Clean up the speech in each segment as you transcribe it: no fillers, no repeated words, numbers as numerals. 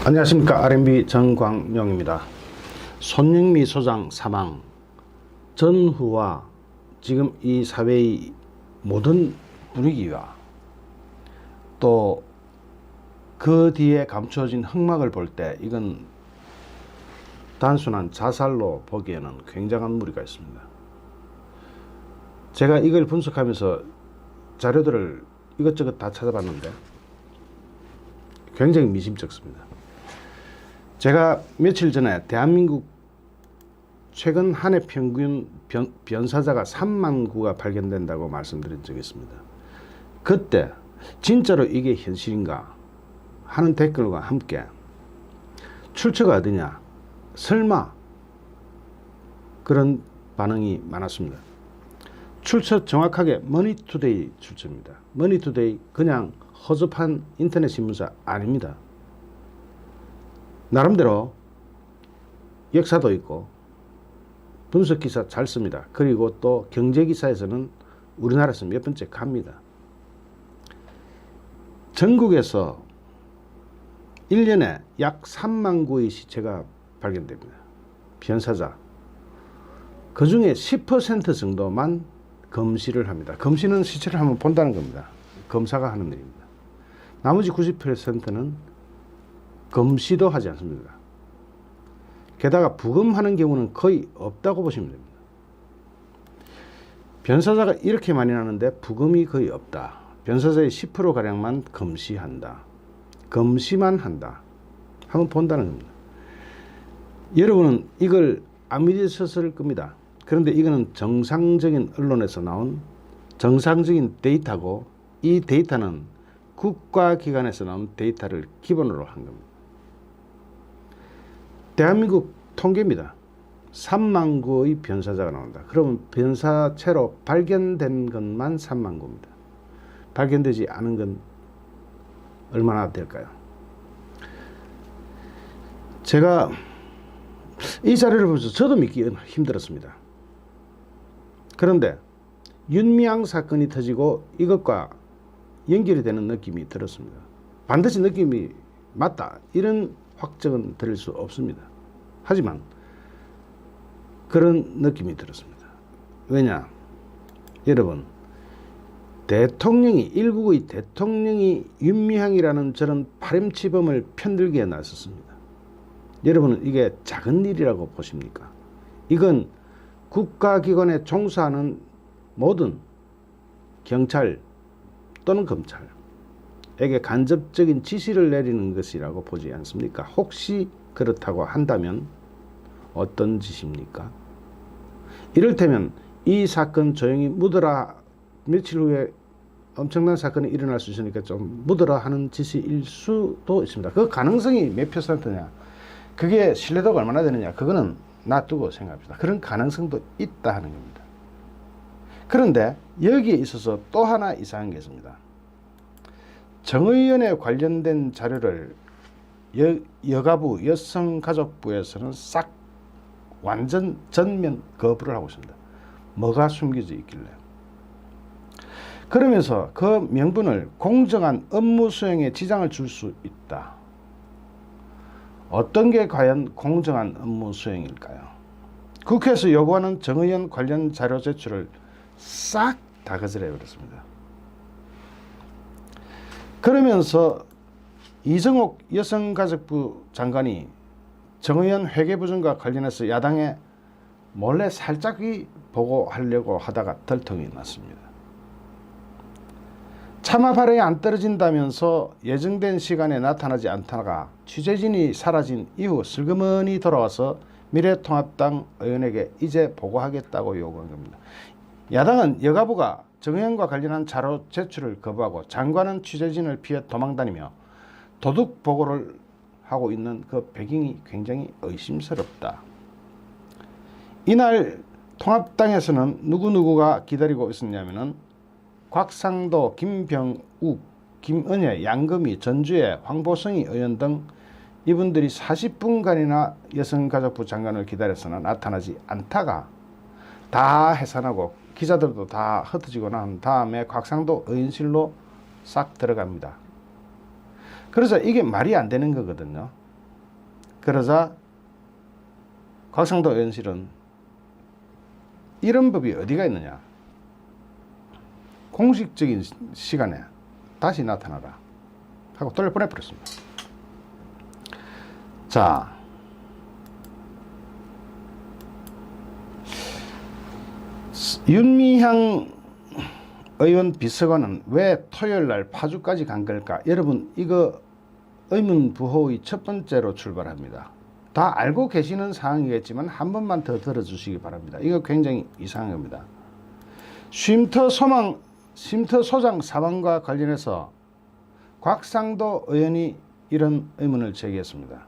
안녕하십니까. R&B 정광용입니다. 손영미 소장 사망 전후와 지금 이 사회의 모든 분위기와 또 그 뒤에 감추어진 흑막을 볼 때 이건 단순한 자살로 보기에는 굉장한 무리가 있습니다. 제가 이걸 분석하면서 자료들을 이것저것 다 찾아봤는데 굉장히 미심쩍습니다. 제가 며칠 전에 대한민국 최근 한 해 평균 변사자가 3만 구가 발견된다고 말씀드린 적이 있습니다. 그때 진짜로 이게 현실인가 하는 댓글과 함께 출처가 어디냐, 설마, 그런 반응이 많았습니다. 출처 정확하게 머니투데이 출처입니다. 머니투데이 그냥 허접한 인터넷 신문사 아닙니다. 나름대로 역사도 있고 분석기사 잘 씁니다. 그리고 또 경제기사에서는 우리나라에서 몇 번째 갑니다. 전국에서 1년에 약 3만 구의 시체가 발견됩니다. 변사자. 그 중에 10% 정도만 검시를 합니다. 검시는 시체를 한번 본다는 겁니다. 검사가 하는 일입니다. 나머지 90%는 검시도 하지 않습니다. 게다가 부검하는 경우는 거의 없다고 보시면 됩니다. 변사자가 이렇게 많이 나는데 부검이 거의 없다. 변사자의 10%가량만 검시한다. 검시만 한다. 한번 본다는 겁니다. 여러분은 이걸 안 믿으셨을 겁니다. 그런데 이거는 정상적인 언론에서 나온 정상적인 데이터고, 이 데이터는 국가기관에서 나온 데이터를 기본으로 한 겁니다. 대한민국 통계입니다. 3만 구의 변사자가 나온다. 그러면 변사체로 발견된 것만 3만 구입니다. 발견되지 않은 건 얼마나 될까요? 제가 이 자료를 보면서 저도 믿기 힘들었습니다. 그런데 윤미향 사건이 터지고 이것과 연결이 되는 느낌이 들었습니다. 반드시 느낌이 맞다, 이런 확정은 드릴 수 없습니다. 하지만 그런 느낌이 들었습니다. 왜냐? 여러분, 대통령이, 일국의 대통령이 윤미향이라는 저런 파렴치범을 편들기에 나섰습니다. 여러분은 이게 작은 일이라고 보십니까? 이건 국가기관에 종사하는 모든 경찰 또는 검찰에게 간접적인 지시를 내리는 것이라고 보지 않습니까? 혹시 그렇다고 한다면 어떤 짓입니까? 이를테면 이 사건 조용히 묻어라, 며칠 후에 엄청난 사건이 일어날 수 있으니까 좀 묻어라 하는 지시일 수도 있습니다. 그 가능성이 몇 %냐, 그게 신뢰도가 얼마나 되느냐, 그거는 놔두고 생각합니다. 그런 가능성도 있다 하는 겁니다. 그런데 여기에 있어서 또 하나 이상한 게 있습니다. 정의연에 관련된 자료를 여가부, 여성가족부에서는 싹 완전 전면 거부를 하고 있습니다. 뭐가 숨겨져 있길래? 그러면서 그 명분을 공정한 업무 수행에 지장을 줄 수 있다. 어떤 게 과연 공정한 업무 수행일까요? 국회에서 요구하는 정의연 관련 자료 제출을 싹 다 거절해버렸습니다. 그러면서 이정옥 여성가족부 장관이 정의연 회계부정과 관련해서 야당에 몰래 살짝 보고하려고 하다가 들통이 났습니다. 차마 발행이 안 떨어진다면서 예정된 시간에 나타나지 않다가 취재진이 사라진 이후 슬그머니 돌아와서 미래통합당 의원에게 이제 보고하겠다고 요구한 겁니다. 야당은 여가부가 정의연과 관련한 자료 제출을 거부하고 장관은 취재진을 피해 도망다니며 도둑 보고를 하고 있는 그 배경이 굉장히 의심스럽다. 이날 통합당에서는 누구누구가 기다리고 있었냐면은 곽상도, 김병욱, 김은혜, 양금희, 전주혜, 황보성이 의원 등 이분들이 40분간이나 여성가족부 장관을 기다렸으나 나타나지 않다가 다 해산하고 기자들도 다 흩어지고 난 다음에 곽상도 의원실로 싹 들어갑니다. 그래서 이게 말이 안 되는 거거든요. 그러자 곽상도 의원실은 이런 법이 어디가 있느냐, 공식적인 시간에 다시 나타나라 하고 돌려보내버렸습니다. 자, 윤미향 의원 비서관은 왜 토요일날 파주까지 간 걸까? 여러분, 이거 의문부호의 첫 번째로 출발합니다. 다 알고 계시는 사항이겠지만 한 번만 더 들어주시기 바랍니다. 이거 굉장히 이상한 겁니다. 쉼터 소장 사망과 관련해서 곽상도 의원이 이런 의문을 제기했습니다.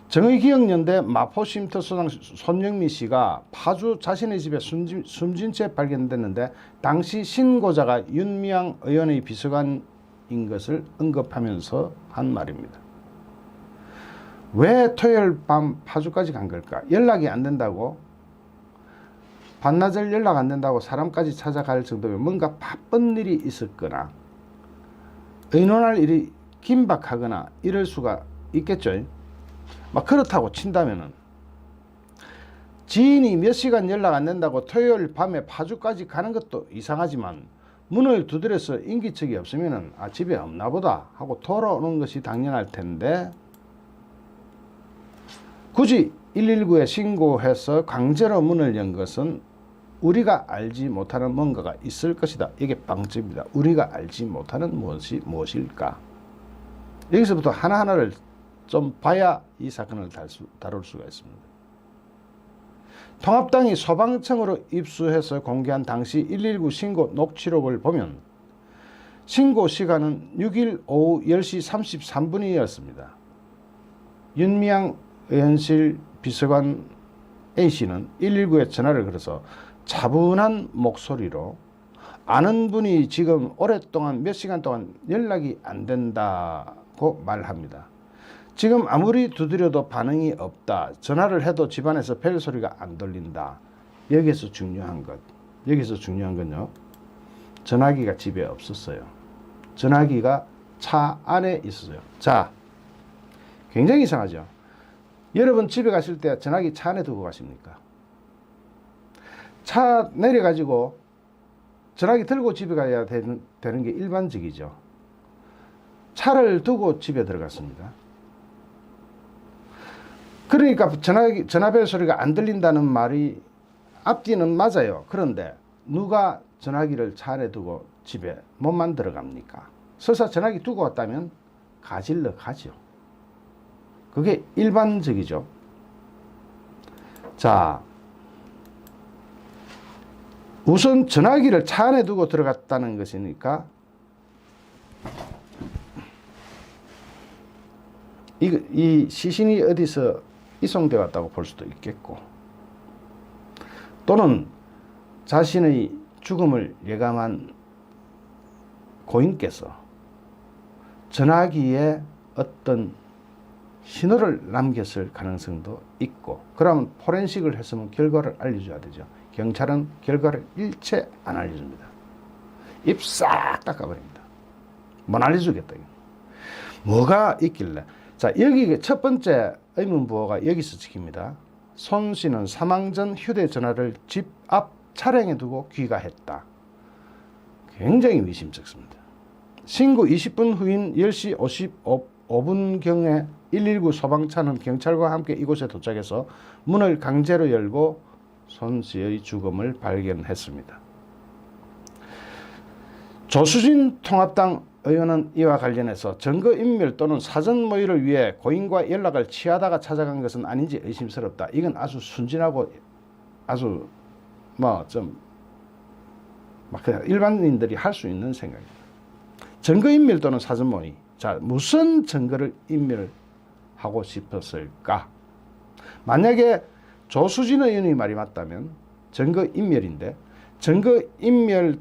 정의기억연대 마포쉼터 소장 손영미 씨가 파주 자신의 집에 숨진 채 발견됐는데 당시 신고자가 윤미향 의원의 비서관인 것을 언급하면서 한 말입니다. 왜 토요일 밤 파주까지 간 걸까? 연락이 안 된다고, 반나절 연락 안 된다고 사람까지 찾아갈 정도면 뭔가 바쁜 일이 있었거나 의논할 일이 긴박하거나 이럴 수가 있겠죠. 막 그렇다고 친다면은 지인이 몇 시간 연락 안 된다고 토요일 밤에 파주까지 가는 것도 이상하지만 문을 두드려서 인기척이 없으면은 집에 없나 보다 하고 돌아오는 것이 당연할 텐데 굳이 119에 신고해서 강제로 문을 연 것은 우리가 알지 못하는 뭔가가 있을 것이다. 이게 방점입니다. 우리가 알지 못하는 무엇이 무엇일까? 여기서부터 하나하나를 좀 봐야 이 사건을 다룰 수가 있습니다. 통합당이 소방청으로 입수해서 공개한 당시 119 신고 녹취록을 보면 신고 시간은 6일 오후 10시 33분이었습니다. 윤미향 의원실 비서관 A씨는 119에 전화를 걸어서 차분한 목소리로 아는 분이 지금 오랫동안 몇 시간 동안 연락이 안 된다고 말합니다. 지금 아무리 두드려도 반응이 없다. 전화를 해도 집안에서 벨 소리가 안 들린다. 여기서 중요한 건요. 전화기가 집에 없었어요. 전화기가 차 안에 있었어요. 자, 굉장히 이상하죠. 여러분 집에 가실 때 전화기 차 안에 두고 가십니까? 차 내려가지고 전화기 들고 집에 가야 되는 게 일반적이죠. 차를 두고 집에 들어갔습니다. 그러니까 전화벨 소리가 안 들린다는 말이 앞뒤는 맞아요. 그런데 누가 전화기를 차 안에 두고 집에 못만 들어갑니까? 설사 전화기 두고 왔다면 가질러 가죠. 그게 일반적이죠. 자, 우선 전화기를 차 안에 두고 들어갔다는 것이니까 이 시신이 어디서 이송되어 왔다고 볼 수도 있겠고, 또는 자신의 죽음을 예감한 고인께서 전화기에 어떤 신호를 남겼을 가능성도 있고, 그러면 포렌식을 했으면 결과를 알려줘야 되죠. 경찰은 결과를 일체 안 알려줍니다. 입 싹 닦아버립니다. 못 알려주겠다. 뭐가 있길래? 자, 여기 첫 번째 의문부호가 여기서 찍힙니다. 손 씨는 사망 전 휴대전화를 집 앞 차량에 두고 귀가했다. 굉장히 미심쩍습니다. 신고 20분 후인 10시 55분경에 119 소방차는 경찰과 함께 이곳에 도착해서 문을 강제로 열고 손 씨의 죽음을 발견했습니다. 조수진 통합당 의원은 이와 관련해서 증거인멸 또는 사전 모의를 위해 고인과 연락을 취하다가 찾아간 것은 아닌지 의심스럽다. 이건 아주 순진하고 아주 일반인들이 할 수 있는 생각입니다. 증거인멸 또는 사전 모의. 자, 무슨 증거를 인멸하고 싶었을까? 만약에 조수진 의원의 말이 맞다면 증거인멸인데, 증거인멸을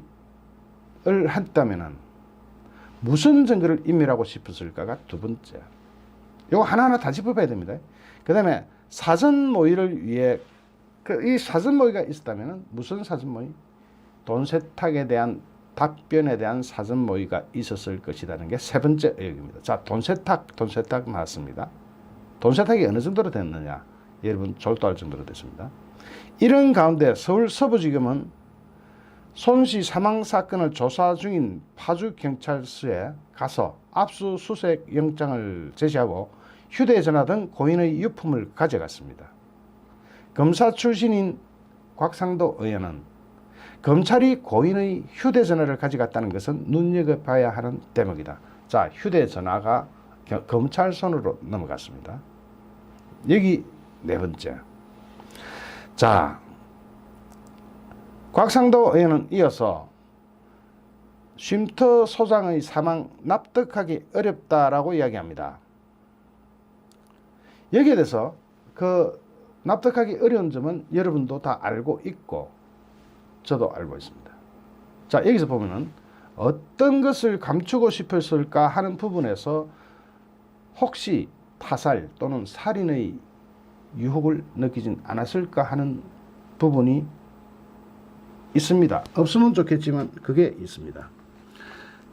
했다면 무슨 증거를 인멸하고 싶었을까가 두 번째. 이거 하나하나 다 짚어봐야 됩니다. 그 다음에 사전 모의를 위해, 이 사전 모의가 있었다면 무슨 사전 모의? 돈 세탁에 대한 답변에 대한 사전 모의가 있었을 것이라는 게 세 번째 의혹입니다. 자, 돈 세탁 나왔습니다. 돈 세탁이 어느 정도로 됐느냐, 여러분 졸도할 정도로 됐습니다. 이런 가운데 서울 서부지검은 손씨 사망 사건을 조사 중인 파주경찰서에 가서 압수수색 영장을 제시하고 휴대전화 등 고인의 유품을 가져갔습니다. 검사 출신인 곽상도 의원은 검찰이 고인의 휴대전화를 가져갔다는 것은 눈여겨봐야 하는 대목이다. 자, 휴대전화가 검찰 손으로 넘어갔습니다. 여기 네 번째. 자, 곽상도 의원은 이어서 쉼터 소장의 사망 납득하기 어렵다라고 이야기합니다. 여기에 대해서 그 납득하기 어려운 점은 여러분도 다 알고 있고 저도 알고 있습니다. 자, 여기서 보면은 어떤 것을 감추고 싶었을까 하는 부분에서 혹시 타살 또는 살인의 유혹을 느끼진 않았을까 하는 부분이 있습니다. 없으면 좋겠지만 그게 있습니다.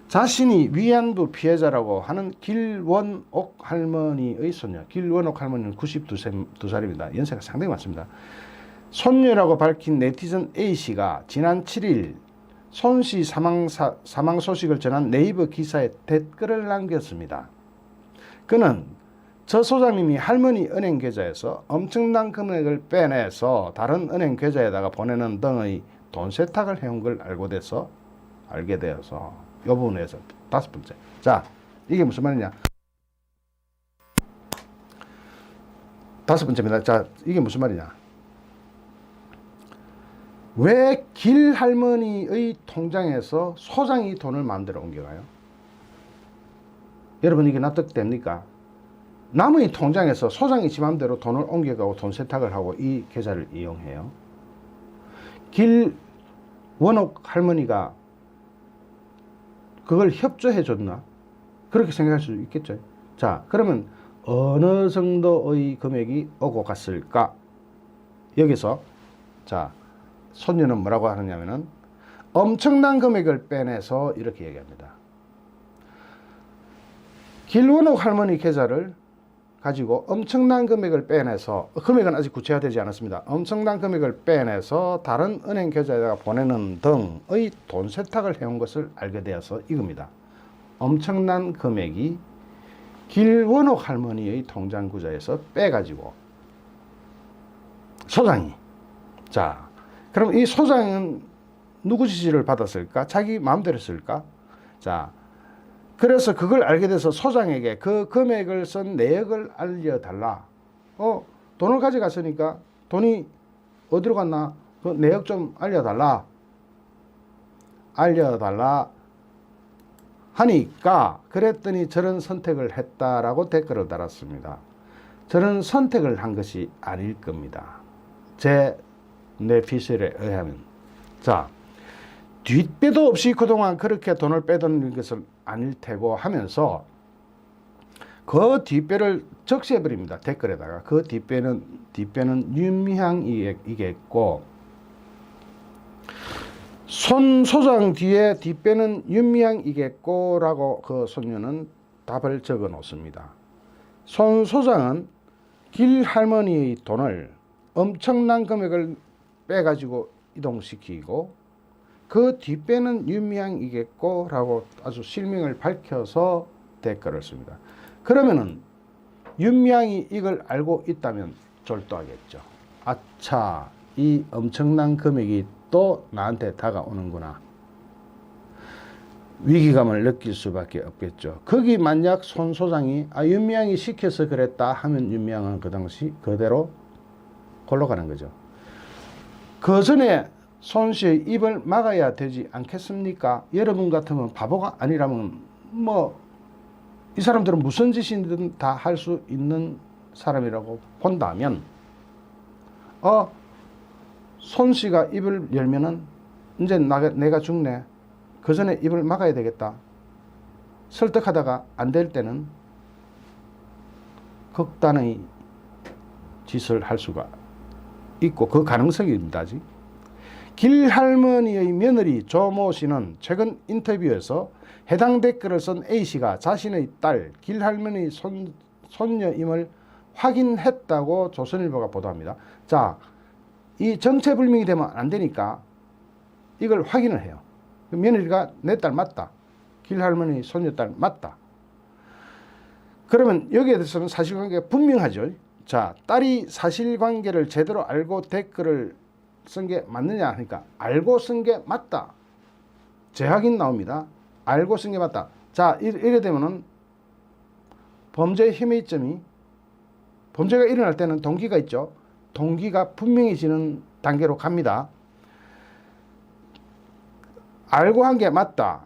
자신이 위안부 피해자라고 하는 길원옥 할머니의 손녀, 길원옥 할머니는 92살입니다. 연세가 상당히 많습니다. 손녀라고 밝힌 네티즌 A씨가 지난 7일 손씨 사망 소식을 전한 네이버 기사에 댓글을 남겼습니다. 그는 저 소장님이 할머니 은행 계좌에서 엄청난 금액을 빼내서 다른 은행 계좌에다가 보내는 등의 돈 세탁을 해온 걸 알게 되어서 이 부분에서 다섯 번째. 자, 이게 무슨 말이냐? 다섯 번째입니다. 자, 이게 무슨 말이냐? 왜 길 할머니의 통장에서 소장이 돈을 마음대로 옮겨가요? 여러분 이게 납득됩니까? 남의 통장에서 소장이 지 마음대로 돈을 옮겨가고 돈 세탁을 하고 이 계좌를 이용해요. 길 원옥 할머니가 그걸 협조해 줬나? 그렇게 생각할 수 있겠죠. 자, 그러면 어느 정도의 금액이 오고 갔을까? 여기서 자, 손녀는 뭐라고 하느냐면은 엄청난 금액을 빼내서 이렇게 얘기합니다. 길원옥 할머니 계좌를 가지고 엄청난 금액을 빼내서, 금액은 아직 구체화되지 않았습니다. 엄청난 금액을 빼내서 다른 은행 계좌에다가 보내는 등의 돈 세탁을 해온 것을 알게 되어서 이겁니다. 엄청난 금액이 길원옥 할머니의 통장 구좌에서 빼가지고 소장이, 자, 그럼 이 소장은 누구 지시를 받았을까? 자기 마음대로 쓸까? 자, 그래서 그걸 알게 돼서 소장에게 그 금액을 쓴 내역을 알려달라. 돈을 가져갔으니까 돈이 어디로 갔나? 그 내역 좀 알려달라 하니까 그랬더니 저런 선택을 했다라고 댓글을 달았습니다. 저런 선택을 한 것이 아닐 겁니다. 제 뇌피셜에 의하면. 자, 뒷배도 없이 그동안 그렇게 돈을 빼던 것은 아닐 테고 하면서 그 뒷배를 적시해버립니다. 댓글에다가. 그 뒷배는 윤미향이겠고, 손 소장 뒤에 뒷배는 윤미향이겠고 라고 그 손녀는 답을 적어 놓습니다. 손 소장은 길 할머니의 돈을 엄청난 금액을 빼가지고 이동시키고 그 뒷배는 윤미향이겠고 라고 아주 실명을 밝혀서 댓글을 씁니다. 그러면은 윤미향이 이걸 알고 있다면 졸도하겠죠. 아차, 이 엄청난 금액이 또 나한테 다가오는구나. 위기감을 느낄 수밖에 없겠죠. 거기 만약 손 소장이 윤미향이 시켜서 그랬다 하면 윤미향은 그 당시 그대로 골로 가는 거죠. 그 전에 손 씨의 입을 막아야 되지 않겠습니까? 여러분 같으면 바보가 아니라면 이 사람들은 무슨 짓이든 다 할 수 있는 사람이라고 본다면 손 씨가 입을 열면은 이제 내가 죽네. 그 전에 입을 막아야 되겠다. 설득하다가 안 될 때는 극단의 짓을 할 수가 있고 그 가능성이 있습니다. 아직. 길 할머니의 며느리 조모 씨는 최근 인터뷰에서 해당 댓글을 쓴 A씨가 자신의 딸 길 할머니 손녀임을 확인했다고 조선일보가 보도합니다. 자, 이 정체불명이 되면 안 되니까 이걸 확인을 해요. 며느리가 내 딸 맞다. 길할머니 손녀딸 맞다. 그러면 여기에 대해서는 사실관계가 분명하죠. 자, 딸이 사실관계를 제대로 알고 댓글을 쓴 게 맞느냐 하니까 알고 쓴 게 맞다. 재확인 나옵니다. 알고 쓴 게 맞다. 자, 이래 되면은 범죄의 힘의점이, 범죄가 일어날 때는 동기가 있죠. 동기가 분명해지는 단계로 갑니다. 알고 한 게 맞다.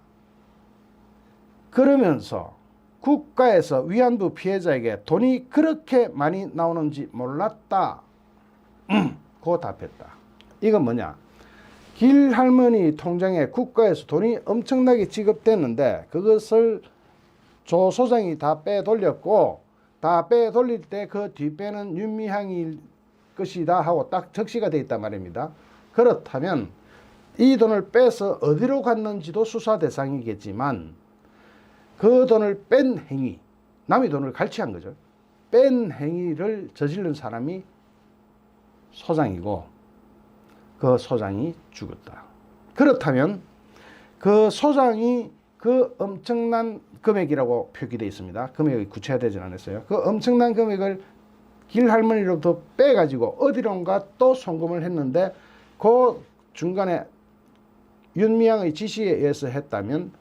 그러면서 국가에서 위안부 피해자에게 돈이 그렇게 많이 나오는지 몰랐다. 고 답했다. 이건 뭐냐? 길할머니 통장에 국가에서 돈이 엄청나게 지급됐는데 그것을 조 소장이 다 빼돌렸고, 다 빼돌릴 때 그 뒷배는 윤미향일 것이다 하고 딱 적시가 되어 있단 말입니다. 그렇다면 이 돈을 빼서 어디로 갔는지도 수사 대상이겠지만 그 돈을 뺀 행위, 남의 돈을 갈취한 거죠. 뺀 행위를 저지른 사람이 소장이고 그 소장이 죽었다. 그렇다면 그 소장이 그 엄청난 금액이라고 표기되어 있습니다. 금액이 구체화되지 않았어요. 그 엄청난 금액을 길할머니로부터 빼가지고 어디론가 또 송금을 했는데 그 중간에 윤미향의 지시에 의해서 했다면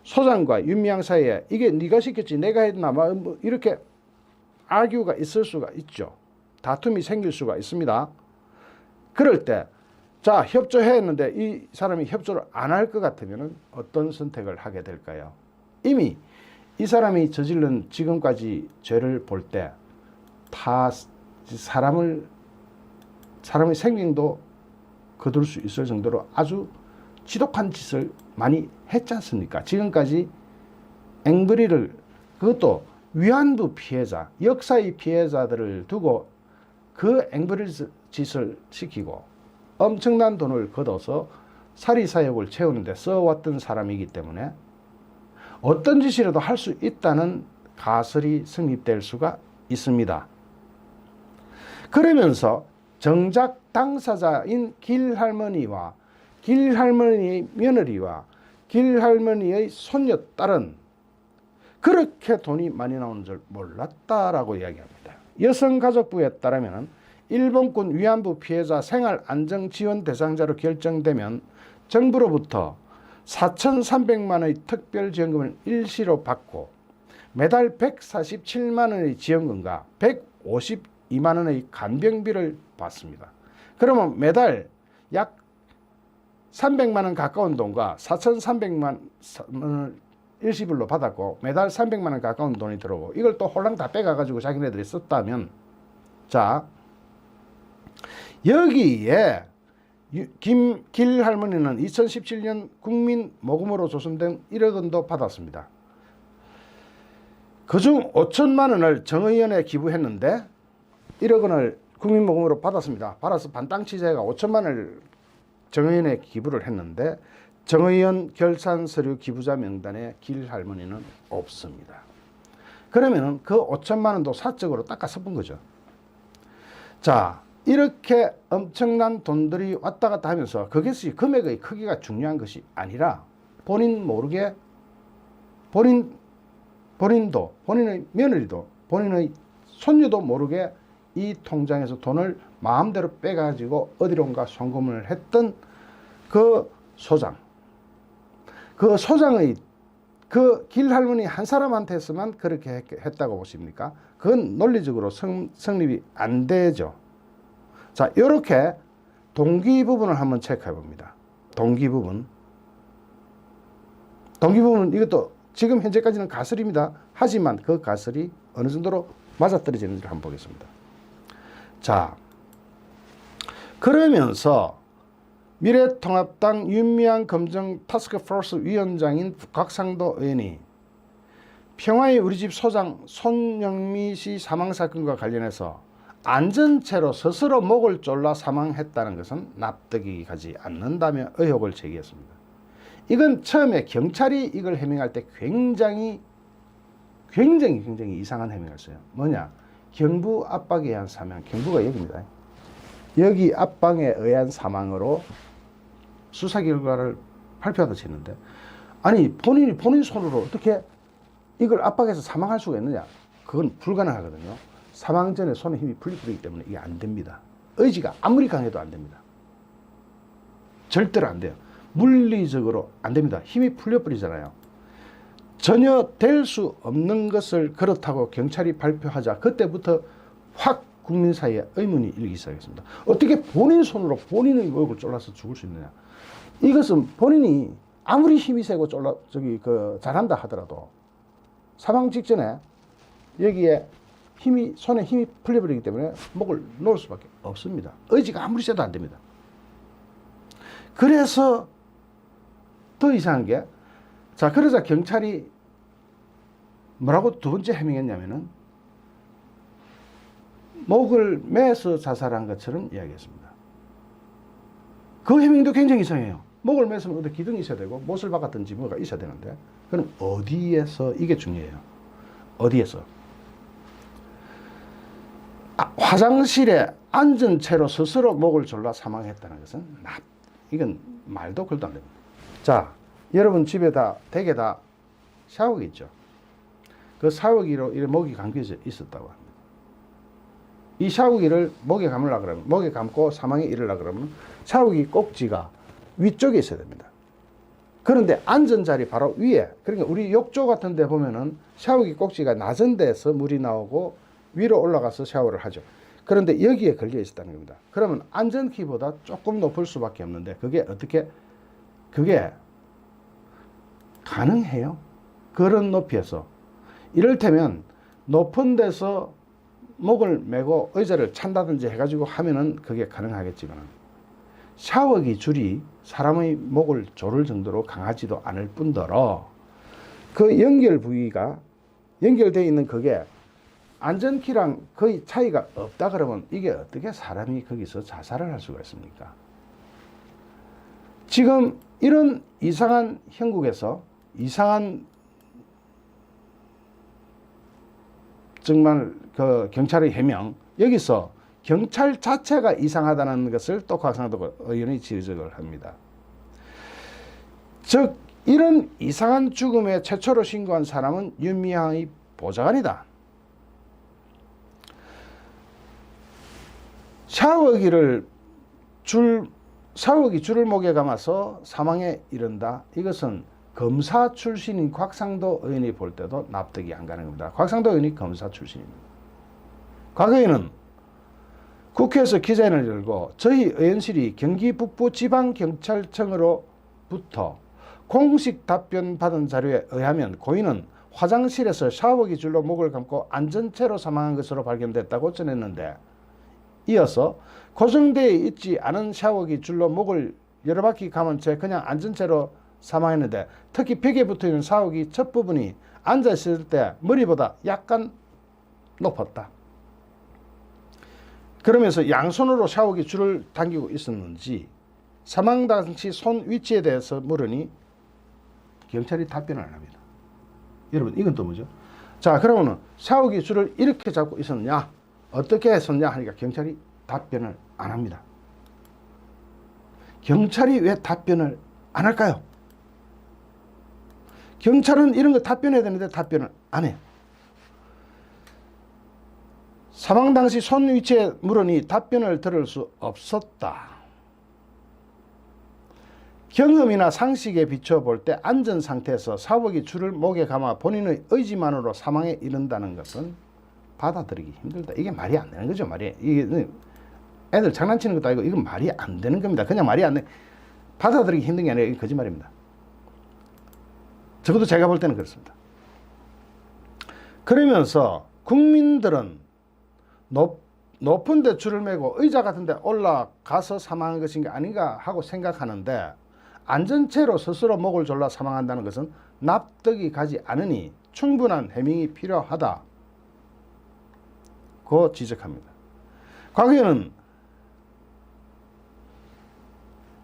소장과 윤미향 사이에 이게 네가 시켰지 내가 했나 뭐 이렇게 아규가 있을 수가 있죠. 다툼이 생길 수가 있습니다. 그럴 때 자, 협조했는데 이 사람이 협조를 안 할 것 같으면 어떤 선택을 하게 될까요? 이미 이 사람이 저지른 지금까지 죄를 볼 때 다 사람의 생명도 거둘 수 있을 정도로 아주 지독한 짓을 많이 했지 않습니까? 지금까지 앵벌이를, 그것도 위안부 피해자, 역사의 피해자들을 두고 그 앵벌이 짓을 시키고 엄청난 돈을 걷어서 사리사욕을 채우는데 써왔던 사람이기 때문에 어떤 짓이라도 할 수 있다는 가설이 성립될 수가 있습니다. 그러면서 정작 당사자인 길할머니와 길할머니의 며느리와 길할머니의 손녀딸은 그렇게 돈이 많이 나오는 줄 몰랐다라고 이야기합니다. 여성가족부에 따르면 일본군 위안부 피해자 생활안정지원 대상자로 결정되면 정부로부터 4,300만 원의 특별지원금을 일시로 받고 매달 147만 원의 지원금과 152만 원의 간병비를 받습니다. 그러면 매달 약 300만 원 가까운 돈과 4,300만 원을 일시불로 받았고 매달 300만 원 가까운 돈이 들어오고 이걸 또 홀랑 다 빼가지고 자기네들이 썼다면, 자, 여기에 길 할머니는 2017년 국민 모금으로 조성된 1억 원도 받았습니다. 그중 5천만 원을 정의연에 기부했는데 1억 원을 국민 모금으로 받았습니다. 받아서 반땅 취재가 5천만 원을 정의연에 기부를 했는데 정의연 결산 서류 기부자 명단에 길 할머니는 없습니다. 그러면 그 5천만 원도 사적으로 닦아 써본 거죠. 자, 이렇게 엄청난 돈들이 왔다 갔다 하면서 그것이 금액의 크기가 중요한 것이 아니라 본인 모르게 본인도, 본인의 며느리도, 본인의 손녀도 모르게 이 통장에서 돈을 마음대로 빼가지고 어디론가 송금을 했던 그 소장, 그 소장의 그 길할머니 한 사람한테서만 그렇게 했다고 보십니까? 그건 논리적으로 성립이 안 되죠. 자, 이렇게 동기 부분을 한번 체크해 봅니다. 동기 부분 이것도 지금 현재까지는 가설입니다. 하지만 그 가설이 어느 정도로 맞아떨어지는지를 한번 보겠습니다. 자, 그러면서 미래통합당 윤미향 검정 타스크포스 위원장인 곽상도 의원이 평화의 우리집 소장 손영미 씨 사망사건과 관련해서 안전체로 스스로 목을 졸라 사망했다는 것은 납득이 가지 않는다며 의혹을 제기했습니다. 이건 처음에 경찰이 이걸 해명할 때 굉장히 이상한 해명을 했어요. 뭐냐? 경부 압박에 의한 사망, 경부가 여기입니다. 여기 압박에 의한 사망으로 수사 결과를 발표하다 치는데, 아니 본인 손으로 어떻게 이걸 압박해서 사망할 수가 있느냐? 그건 불가능하거든요. 사망 전에 손에 힘이 풀려버리기 때문에 이게 안 됩니다. 의지가 아무리 강해도 안 됩니다. 절대로 안 돼요. 물리적으로 안 됩니다. 힘이 풀려버리잖아요. 전혀 될 수 없는 것을 그렇다고 경찰이 발표하자 그때부터 확 국민 사이에 의문이 일기 시작했습니다. 어떻게 본인 손으로 본인의 목을 잘라서 죽을 수 있느냐? 이것은 본인이 아무리 힘이 세고 잘한다 하더라도 사망 직전에 여기에 손에 힘이 풀려버리기 때문에 목을 놓을 수밖에 없습니다. 의지가 아무리 세도 안 됩니다. 그래서 더 이상한 게, 자, 그러자 경찰이 뭐라고 두 번째 해명했냐면은 목을 매서 자살한 것처럼 이야기했습니다. 그 해명도 굉장히 이상해요. 목을 매서면 어디 기둥이 있어야 되고 못을 박았든지 뭐가 있어야 되는데, 그럼 어디에서, 이게 중요해요. 어디에서? 화장실에 앉은 채로 스스로 목을 졸라 사망했다는 것은 이건 말도 글도 안 됩니다. 자, 여러분 집에 댁에 다 샤워기 있죠. 그 샤워기로 목이 감겨져 있었다고 합니다. 이 샤워기를 목에 감으려고 그러면, 목에 감고 사망에 이르려고 그러면 샤워기 꼭지가 위쪽에 있어야 됩니다. 그런데 앉은 자리 바로 위에, 그러니까 우리 욕조 같은 데 보면은 샤워기 꼭지가 낮은 데서 물이 나오고 위로 올라가서 샤워를 하죠. 그런데 여기에 걸려 있었다는 겁니다. 그러면 앉은 키보다 조금 높을 수밖에 없는데 그게 가능해요? 그런 높이에서. 이를테면 높은 데서 목을 메고 의자를 찬다든지 해가지고 하면은 그게 가능하겠지만, 샤워기 줄이 사람의 목을 조를 정도로 강하지도 않을 뿐더러 그 연결 부위가 연결되어 있는 그게 안전키랑 거의 차이가 없다 그러면 이게 어떻게 사람이 거기서 자살을 할 수가 있습니까? 지금 이런 이상한 형국에서 이상한 정말 그 경찰의 해명, 여기서 경찰 자체가 이상하다는 것을 또 곽상도 의원이 지적을 합니다. 즉 이런 이상한 죽음에 최초로 신고한 사람은 윤미향의 보좌관이다. 샤워기 줄을 목에 감아서 사망에 이른다. 이것은 검사 출신인 곽상도 의원이 볼 때도 납득이 안 가는 겁니다. 곽상도 의원이 검사 출신입니다. 과거에는 국회에서 기자회견을 열고 저희 의원실이 경기 북부 지방경찰청으로부터 공식 답변 받은 자료에 의하면 고인은 화장실에서 샤워기 줄로 목을 감고 앉은 채로 사망한 것으로 발견됐다고 전했는데, 이어서 고정되어 있지 않은 샤워기 줄로 목을 여러 바퀴 감은 채 그냥 앉은 채로 사망했는데, 특히 벽에 붙어있는 샤워기 첫 부분이 앉아있을 때 머리보다 약간 높았다. 그러면서 양손으로 샤워기 줄을 당기고 있었는지 사망 당시 손 위치에 대해서 물으니 경찰이 답변을 안 합니다. 여러분 이건 또 뭐죠? 자, 그러면은 샤워기 줄을 이렇게 잡고 있었느냐, 어떻게 했었냐 하니까 경찰이 답변을 안 합니다. 경찰이 왜 답변을 안 할까요? 경찰은 이런 거 답변해야 되는데 답변을 안 해요. 사망 당시 손 위치에 물으니 답변을 들을 수 없었다. 경험이나 상식에 비춰볼 때 앉은 상태에서 샤워기 줄을 목에 감아 본인의 의지만으로 사망에 이른다는 것은 받아들이기 힘들다. 이게 말이 안 되는 거죠. 이게 애들 장난치는 것도 아니고 이건 말이 안 되는 겁니다. 그냥 말이 안 돼. 받아들이기 힘든 게 아니라 이게 거짓말입니다. 적어도 제가 볼 때는 그렇습니다. 그러면서 국민들은 높은 데 줄을 메고 의자 같은 데 올라가서 사망한 것인가 아닌가 하고 생각하는데, 앉은 채로 스스로 목을 졸라 사망한다는 것은 납득이 가지 않으니 충분한 해명이 필요하다고 지적합니다. 과거에는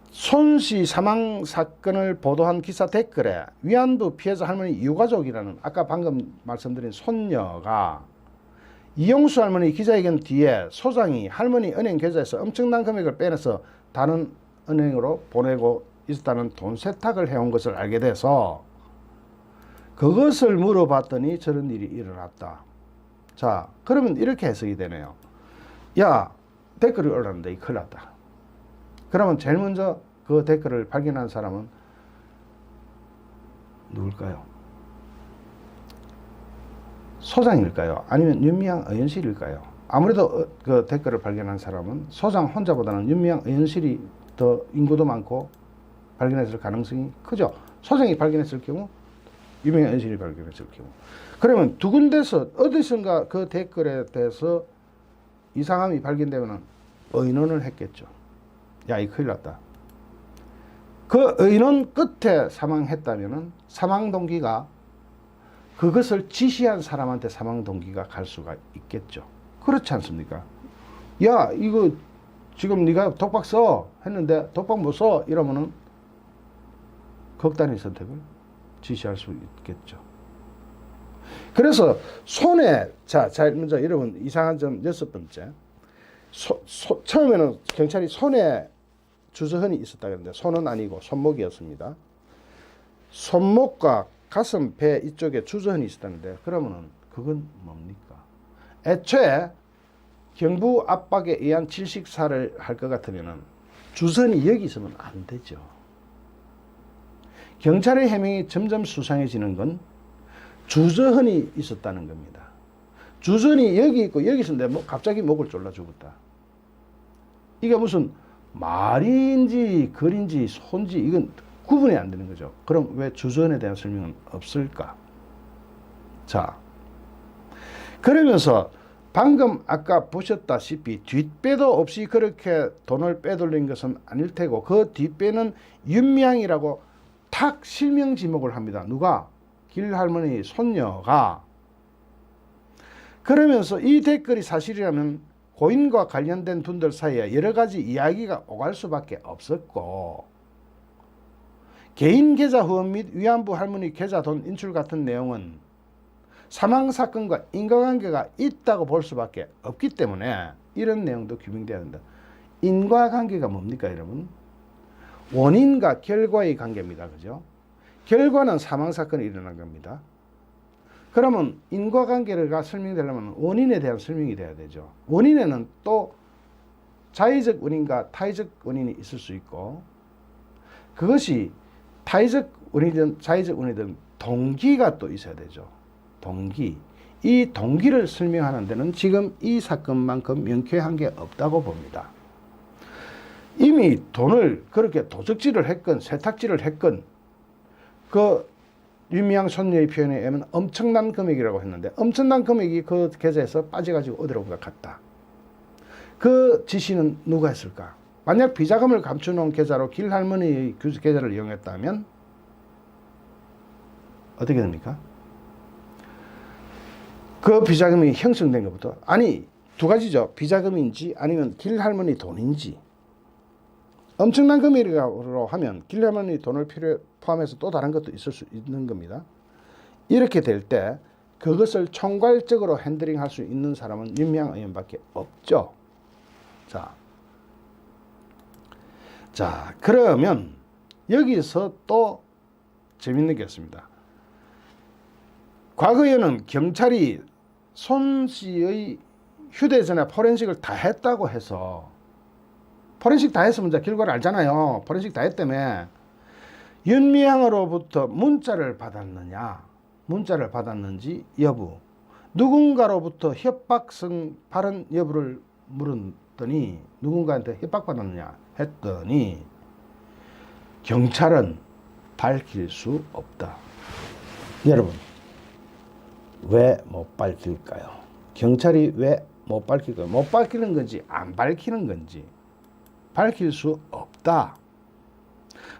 손씨 사망 사건을 보도한 기사 댓글에 위안부 피해자 할머니 유가족이라는, 아까 방금 말씀드린 손녀가 이용수 할머니 기자회견 뒤에 소장이 할머니 은행 계좌에서 엄청난 금액을 빼내서 다른 은행으로 보내고 있었다는 돈 세탁을 해온 것을 알게 돼서 그것을 물어봤더니 저런 일이 일어났다. 자, 그러면 이렇게 해석이 되네요. 야, 댓글이 올랐는데 큰일 났다. 그러면 제일 먼저 그 댓글을 발견한 사람은 누굴까요? 소장일까요? 아니면 윤미향 의원실일까요? 아무래도 그 댓글을 발견한 사람은 소장 혼자보다는 윤미향 의원실이 더 인구도 많고 발견했을 가능성이 크죠. 소장이 발견했을 경우, 윤미향 의원실이 발견했을 경우. 그러면 두 군데서 어디선가 그 댓글에 대해서 이상함이 발견되면 의논을 했겠죠. 야, 이 큰일 났다. 그 의논 끝에 사망했다면 사망 동기가 그것을 지시한 사람한테 사망 동기가 갈 수가 있겠죠. 그렇지 않습니까? 야, 이거 지금 네가 독박 써 했는데 독박 못 써 이러면은 극단의 선택을 지시할 수 있겠죠. 그래서 손에 자 먼저 여러분 이상한 점 6번째. 처음에는 경찰이 손에 주저흔이 있었다 그랬는데 손은 아니고 손목이었습니다. 손목과 가슴, 배 이쪽에 주저흔이 있었다는데 그러면은 그건 뭡니까? 애초에 경부 압박에 의한 질식사를 할 것 같으면은 주저흔이 여기 있으면 안 되죠. 경찰의 해명이 점점 수상해지는 건 주저흔이 있었다는 겁니다. 주저흔이 여기 있고 여기 있었는데 뭐 갑자기 목을 졸라 죽었다. 이게 무슨 말인지 글인지 손지 이건 구분이 안 되는 거죠. 그럼 왜 주저흔에 대한 설명은 없을까? 자, 그러면서 방금 아까 보셨다시피 뒷배도 없이 그렇게 돈을 빼돌린 것은 아닐 테고 그 뒷배는 윤미향이라고 탁 실명 지목을 합니다. 누가? 길할머니 손녀가. 그러면서 이 댓글이 사실이라면 고인과 관련된 분들 사이에 여러 가지 이야기가 오갈 수밖에 없었고 개인 계좌 후원 및 위안부 할머니 계좌 돈 인출 같은 내용은 사망사건과 인과관계가 있다고 볼 수밖에 없기 때문에 이런 내용도 규명돼야 된다. 인과관계가 뭡니까 여러분? 원인과 결과의 관계입니다. 그죠? 결과는 사망사건이 일어난 겁니다. 그러면 인과관계가 설명되려면 원인에 대한 설명이 돼야 되죠. 원인에는 또 자의적 원인과 타의적 원인이 있을 수 있고 그것이 타의적 원인이든 자의적 원인이든 동기가 또 있어야 되죠. 동기. 이 동기를 설명하는 데는 지금 이 사건만큼 명쾌한 게 없다고 봅니다. 이미 돈을 그렇게 도적질을 했건 세탁질을 했건 그 윤미향 손녀의 표현에 의하면 엄청난 금액이라고 했는데 엄청난 금액이 그 계좌에서 빠져가지고 어디로 갔다. 그 지시는 누가 했을까? 만약 비자금을 감춰놓은 계좌로 길할머니의 계좌를 이용했다면 어떻게 됩니까? 그 비자금이 형성된 것부터 아니 두 가지죠. 비자금인지 아니면 길할머니 돈인지 엄청난 금액으로 하면 길할머니 돈을 포함해서 또 다른 것도 있을 수 있는 겁니다. 이렇게 될 때 그것을 총괄적으로 핸들링할 수 있는 사람은 윤미향 의원밖에 없죠. 자 그러면 여기서 또 재밌는 게 있습니다. 과거에는 경찰이 손 씨의 휴대전화 포렌식을 다 했다고 해서 포렌식 다 했으면 이제 결과를 알잖아요. 포렌식 다 했다며 윤미향으로부터 문자를 받았느냐 문자를 받았는지 여부 누군가로부터 협박성 발언 여부를 물었더니 누군가한테 협박받았느냐 했더니 경찰은 밝힐 수 없다. 여러분 왜 못 밝힐까요? 경찰이 왜 못 밝힐까요? 못 밝히는 건지 안 밝히는 건지 밝힐 수 없다.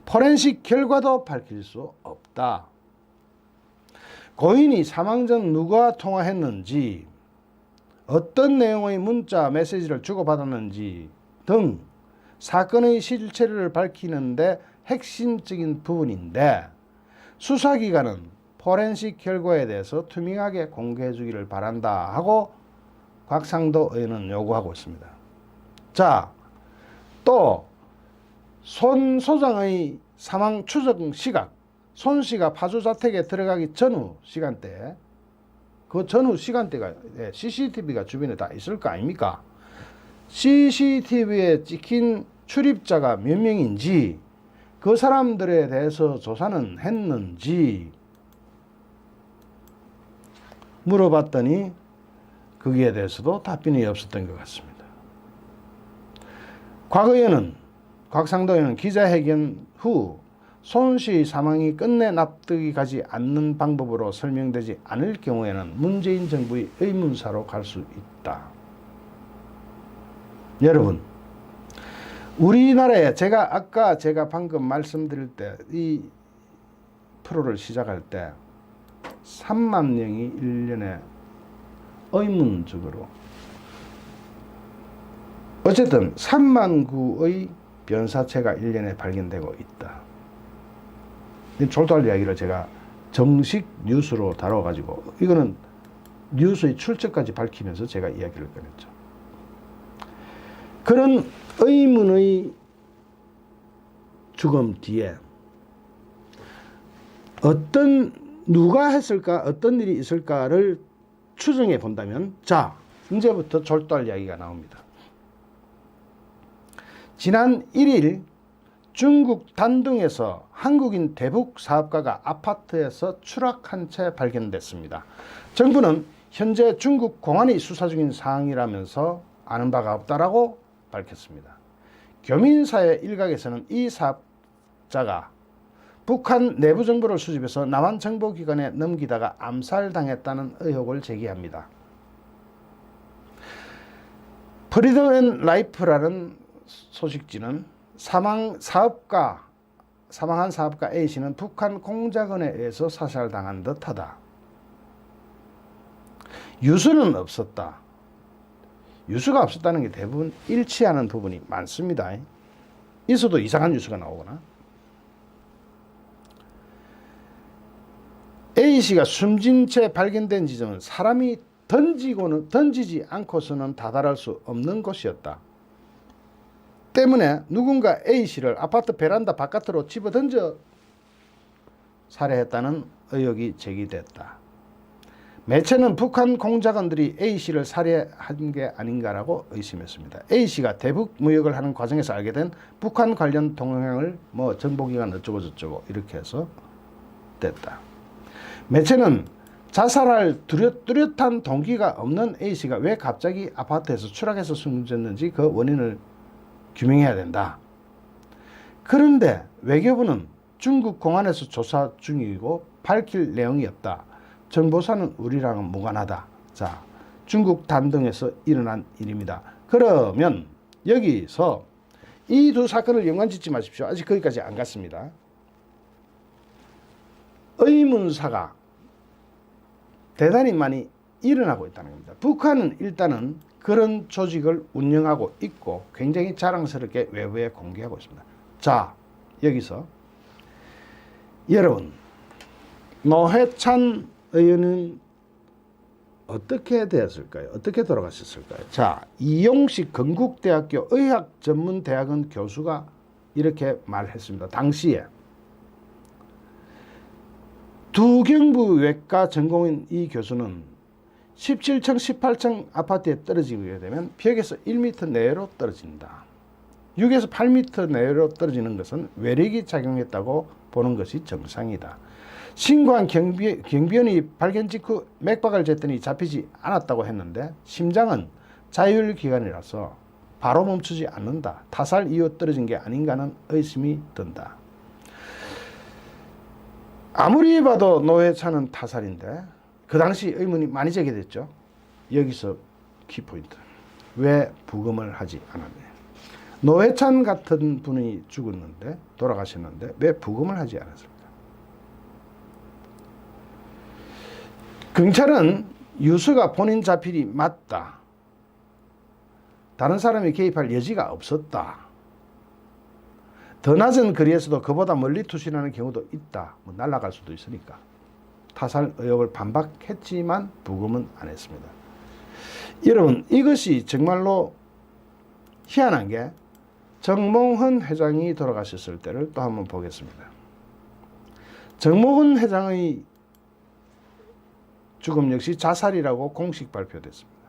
포렌식 결과도 밝힐 수 없다. 고인이 사망 전 누가 통화했는지 어떤 내용의 문자 메시지를 주고받았는지 등 사건의 실체를 밝히는데 핵심적인 부분인데 수사기관은 포렌식 결과에 대해서 투명하게 공개해 주기를 바란다 하고 곽상도 의원은 요구하고 있습니다. 자, 또 손 소장의 사망 추적 시각, 손 씨가 파주자택에 들어가기 전후 시간대, 그 전후 시간대가 CCTV가 주변에 다 있을 거 아닙니까? CCTV에 찍힌 출입자가 몇 명인지, 그 사람들에 대해서 조사는 했는지 물어봤더니 거기에 대해서도 답변이 없었던 것 같습니다. 과거에는 곽상도 의원은 기자회견 후 손 씨 사망이 끝내 납득이 가지 않는 방법으로 설명되지 않을 경우에는 문재인 정부의 의문사로 갈 수 있다. 여러분, 우리나라에 제가 방금 말씀드릴 때, 이 프로를 시작할 때 3만 명이 1년에 의문적으로, 어쨌든 3만 구의 변사체가 1년에 발견되고 있다. 졸도할 이야기를 제가 정식 뉴스로 다뤄가지고, 이거는 뉴스의 출처까지 밝히면서 제가 이야기를 꺼냈죠. 그런 의문의 죽음 뒤에 누가 했을까, 어떤 일이 있을까를 추정해 본다면, 자, 이제부터 졸도할 이야기가 나옵니다. 지난 1일 중국 단둥에서 한국인 대북 사업가가 아파트에서 추락한 채 발견됐습니다. 정부는 현재 중국 공안이 수사 중인 사항이라면서 아는 바가 없다라고 밝혔습니다. 교민사회 일각에서는 이 사업자가 북한 내부 정보를 수집해서 남한 정보기관에 넘기다가 암살당했다는 의혹을 제기합니다. 프리덤 앤 라이프라는 소식지는 사망한 사업가 A씨는 북한 공작원에 의해서 사살당한 듯하다. 유수는 없었다. 유수가 없었다는 게 대부분 일치하는 부분이 많습니다. 있어도 이상한 유수가 나오거나. A씨가 숨진 채 발견된 지점은 사람이 던지지 않고서는 다다를 수 없는 곳이었다. 때문에 누군가 A씨를 아파트 베란다 바깥으로 집어던져 살해했다는 의혹이 제기됐다. 매체는 북한 공작원들이 A씨를 살해한 게 아닌가라고 의심했습니다. A씨가 대북 무역을 하는 과정에서 알게 된 북한 관련 동향을 정보기관 어쩌고 저쩌고 이렇게 해서 됐다. 매체는 자살할 뚜렷한 동기가 없는 A씨가 왜 갑자기 아파트에서 추락해서 숨졌는지 그 원인을 규명해야 된다. 그런데 외교부는 중국 공안에서 조사 중이고 밝힐 내용이 없다. 정보사는 우리랑은 무관하다. 자, 중국 단둥에서 일어난 일입니다. 그러면 여기서 이 두 사건을 연관짓지 마십시오. 아직 거기까지 안 갔습니다. 의문사가 대단히 많이 일어나고 있다는 겁니다. 북한은 일단은 그런 조직을 운영하고 있고 굉장히 자랑스럽게 외부에 공개하고 있습니다. 자, 여기서 여러분, 노회찬 의원은 어떻게 되었을까요? 어떻게 돌아가셨을까요? 자, 이용식 건국대학교 의학전문대학원 교수가 이렇게 말했습니다. 당시에 두경부 외과 전공인 이 교수는 17층, 18층 아파트에 떨어지게 되면 벽에서 1m 내로 떨어진다. 6에서 8m 내로 떨어지는 것은 외력이 작용했다고 보는 것이 정상이다. 신고한 경비원이 발견 직후 맥박을 쟀더니 잡히지 않았다고 했는데 심장은 자율기관이라서 바로 멈추지 않는다. 타살 이후 떨어진 게 아닌가는 의심이 든다. 아무리 봐도 노회찬은 타살인데 그 당시 의문이 많이 제기됐죠. 여기서 키포인트. 왜 부검을 하지 않았냐. 노회찬 같은 분이 죽었는데, 돌아가셨는데 왜 부검을 하지 않았을까? 경찰은 유수가 본인 자필이 맞다. 다른 사람이 개입할 여지가 없었다. 더 낮은 거리에서도 그보다 멀리 투신하는 경우도 있다. 날아갈 수도 있으니까. 타살 의혹을 반박했지만 부검은 안 했습니다. 여러분, 이것이 정말로 희한한 게 정몽헌 회장이 돌아가셨을 때를 또 한번 보겠습니다. 정몽헌 회장의 죽음 역시 자살이라고 공식 발표됐습니다.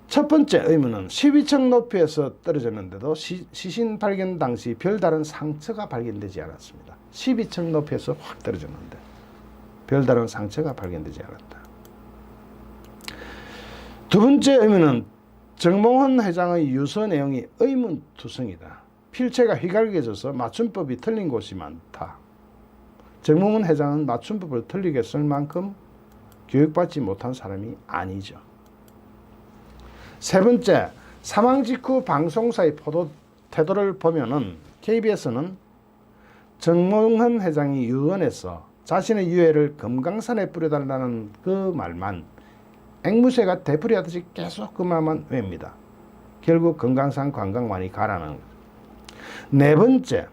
첫 번째 의문은 12층 높이에서 떨어졌는데도 시신 발견 당시 별다른 상처가 발견되지 않았습니다. 12층 높이에서 확 떨어졌는데 별다른 상처가 발견되지 않았다. 두 번째 의문은 정몽헌 회장의 유서 내용이 의문투성이다. 필체가 휘갈겨져서 맞춤법이 틀린 곳이 많다. 정몽헌 회장은 맞춤법을 틀리게 쓸 만큼 교육받지 못한 사람이 아니죠. 세 번째, 사망 직후 방송사의 태도를 보면은 KBS는 정몽헌 회장이 유언해서 자신의 유해를 금강산에 뿌려달라는 그 말만 앵무새가 되풀이하듯이 계속 그 말만 외웁니다. 결국 금강산 관광만이 가라는 거죠. 네 번째,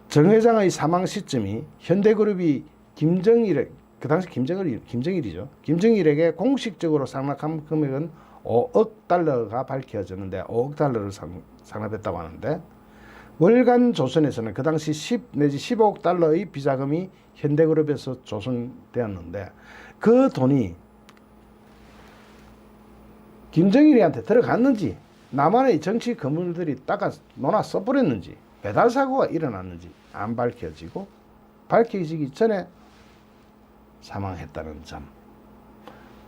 정 회장의 사망 시점이 현대그룹이 그 당시 김정일이죠. 김정일에게 공식적으로 상납한 금액은 5억 달러가 밝혀졌는데 5억 달러를 상납했다고 하는데 월간 조선에서는 그 당시 10 내지 15억 달러의 비자금이 현대그룹에서 조성되었는데 그 돈이 김정일이한테 들어갔는지 남한의 정치 거물들이 닦아 놓아 써버렸는지 배달 사고가 일어났는지 안 밝혀지고 밝혀지기 전에 사망했다는 점.